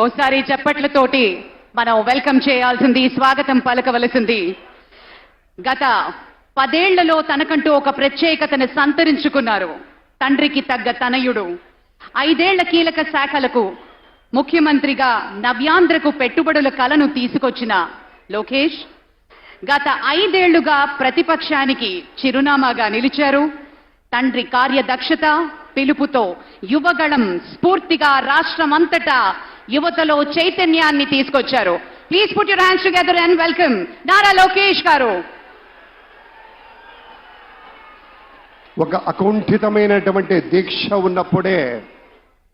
ఓసారి చప్పట్లతోటి మనం వెల్కమ్ చేయాల్సింది, స్వాగతం పలకవలసింది. గత 10 ఏళ్లలో తనకంటూ ఒక ప్రత్యేకతను సంతరించుకున్నారు తండ్రికి తగ్గ తనయుడు. 5 ఏళ్ల కీలక శాఖలకు ముఖ్యమంత్రిగా నవ్యాంధ్రకు పెట్టుబడుల కలను తీసుకొచ్చిన లోకేష్ గత 5 ఏళ్లుగా ప్రతిపక్షానికి చిరునామాగా నిలిచారు. తండ్రి కార్యదక్షత, పిలుపుతో యువగళం స్ఫూర్తిగా రాష్ట్రమంతటా యువతలో చైతన్యాన్ని తీసుకొచ్చారు. Please put your hands together and welcome Nara Lokesh గారు. ఒక అకుంఠితమైనటువంటి దీక్ష ఉన్నప్పుడే,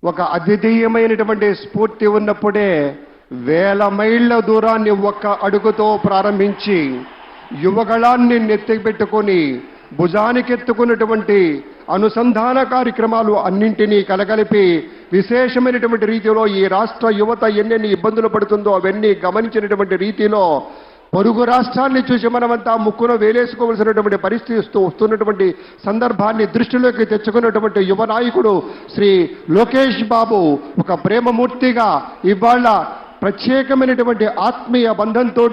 ఒక అద్వితీయమైనటువంటి స్ఫూర్తి ఉన్నప్పుడే వేల మైళ్ళ దూరాన్ని ఒక్క అడుగుతో ప్రారంభించి యువగళాన్ని నెత్తిపెట్టుకొని భుజానికెత్తుకున్నటువంటి అనుసంధాన కార్యక్రమాలు అన్నింటినీ కలగలిపి విశేషమైనటువంటి రీతిలో ఈ రాష్ట్ర యువత ఎన్నెన్ని ఇబ్బందులు పడుతుందో అవన్నీ గమనించినటువంటి రీతిలో పొరుగు రాష్ట్రాన్ని చూసి మనమంతా ముక్కున వేలేసుకోవలసినటువంటి పరిస్థితి వస్తున్నటువంటి సందర్భాన్ని దృష్టిలోకి తెచ్చుకున్నటువంటి యువ నాయకుడు శ్రీ లోకేష్ బాబు ఒక ప్రేమమూర్తిగా ఇవాళ ప్రత్యేకమైనటువంటి ఆత్మీయ బంధంతో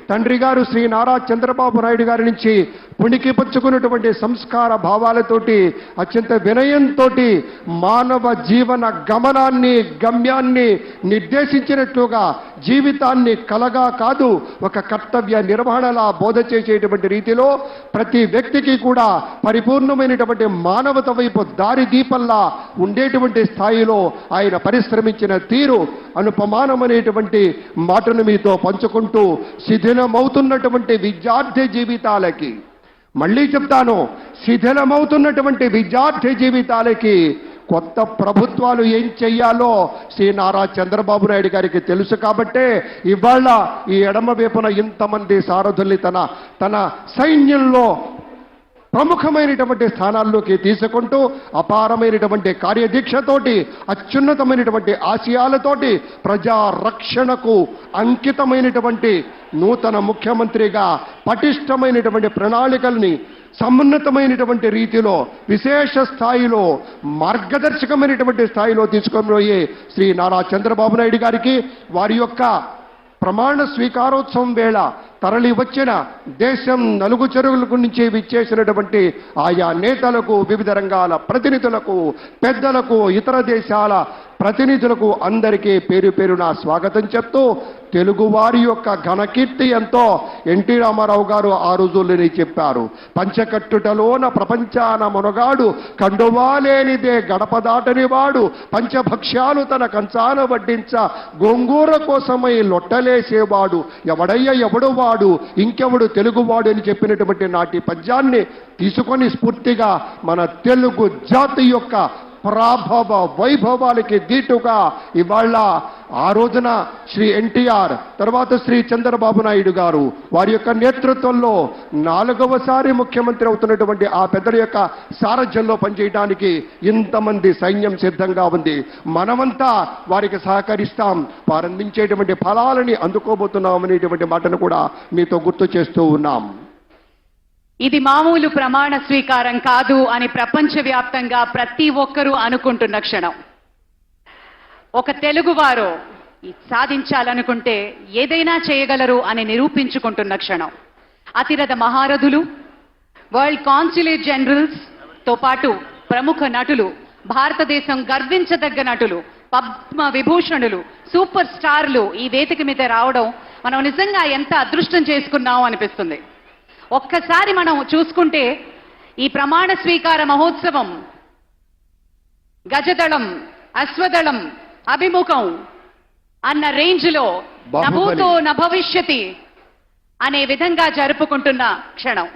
తండ్రి గారు శ్రీ నారా చంద్రబాబు నాయుడు గారి నుంచి పుణికి పుచ్చుకున్నటువంటి సంస్కార భావాలతోటి అత్యంత వినయంతో మానవ జీవన గమ్యాన్ని నిర్దేశించినట్లుగా జీవితాన్ని కలగా కాదు ఒక కర్తవ్య నిర్వహణలా బోధ చేసేటువంటి రీతిలో ప్రతి వ్యక్తికి కూడా పరిపూర్ణమైనటువంటి మానవత వైపు దారి దీపంలా ఉండేటువంటి స్థాయిలో ఆయన పరిశ్రమించిన తీరు అనుపమానమైనటువంటి మాటను మీతో పంచుకుంటూ శిథిలమవుతున్నటువంటి విద్యార్థి జీవితాలకి, మళ్ళీ చెప్తాను, శిథిలమవుతున్నటువంటి విద్యార్థి జీవితాలకి కొత్త ప్రభుత్వాలు ఏం చెయ్యాలో శ్రీ నారా చంద్రబాబు నాయుడు గారికి తెలుసు కాబట్టే ఇవాళ ఈ ఎడమ వైపున ఇంతమంది సారథుల్ని తన సైన్యంలో ప్రముఖమైనటువంటి స్థానాల్లోకి తీసుకుంటూ అపారమైనటువంటి కార్యదీక్షతోటి అత్యున్నతమైనటువంటి ఆశయాలతోటి ప్రజా రక్షణకు అంకితమైనటువంటి నూతన ముఖ్యమంత్రిగా పటిష్టమైనటువంటి ప్రణాళికల్ని సమున్నతమైనటువంటి రీతిలో విశేష స్థాయిలో మార్గదర్శకమైనటువంటి స్థాయిలో తీసుకొని శ్రీ నారా చంద్రబాబు నాయుడు గారికి వారి యొక్క ప్రమాణ స్వీకారోత్సవం వేళ తరలి వచ్చిన దేశం నలుగు చెరువులకు నుంచి విచ్చేసినటువంటి ఆయా నేతలకు, వివిధ రంగాల ప్రతినిధులకు, పెద్దలకు, ఇతర దేశాల ప్రతినిధులకు అందరికీ పేరు పేరున స్వాగతం చెప్తూ తెలుగువారి యొక్క ఘనకీర్తి ఎంతో ఎన్టీ రామారావు గారు ఆ రోజుల్లోనే చెప్పారు. పంచకట్టుటలోన ప్రపంచాన మునగాడు, కండువాలేనిదే గడప దాటని వాడు, పంచభక్ష్యాలు తన కంచాన వడ్డించ గోంగూర కోసమై లొట్టలేసేవాడు, ఎవడు వాడు ఇంకెవడు తెలుగువాడు అని చెప్పినటువంటి నాటి పద్యాన్ని తీసుకొని స్ఫూర్తిగా మన తెలుగు జాతి యొక్క ప్రాభవ వైభవాలకి దీటుగా ఇవాళ ఆ రోజున శ్రీ ఎన్టీఆర్, తర్వాత శ్రీ చంద్రబాబు నాయుడు గారు వారి యొక్క నేతృత్వంలో 4వసారి ముఖ్యమంత్రి అవుతున్నటువంటి ఆ పెద్దల యొక్క సారథ్యంలో పనిచేయడానికి ఇంతమంది సైన్యం సిద్ధంగా ఉంది. మనమంతా వారికి సహకరిస్తాం, వారందించేటువంటి ఫలాలని అందుకోబోతున్నాం అనేటువంటి మాటను కూడా మీతో గుర్తు చేస్తూ ఉన్నాం. ఇది మామూలు ప్రమాణ స్వీకారం కాదు అని ప్రపంచవ్యాప్తంగా ప్రతి ఒక్కరూ అనుకుంటున్న క్షణం. ఒక తెలుగువారు సాధించాలనుకుంటే ఏదైనా చేయగలరు అని నిరూపించుకుంటున్న క్షణం. అతిరథ మహారథులు, వరల్డ్ కాన్సులేట్ జనరల్స్ తో పాటు ప్రముఖ నటులు, భారతదేశం గర్వించదగ్గ నటులు, పద్మ విభూషణులు, సూపర్ స్టార్లు ఈ వేదిక మీద రావడం మనం నిజంగా ఎంత అదృష్టం చేసుకున్నాం అనిపిస్తుంది. ఒక్కసారి మనం చూసుకుంటే ఈ ప్రమాణ స్వీకార మహోత్సవం గజదళం, అశ్వదళం, అభిముఖం అన్న రేంజ్లో నభూతో న భవిష్యతి అనే విధంగా జరుపుకుంటున్న క్షణం.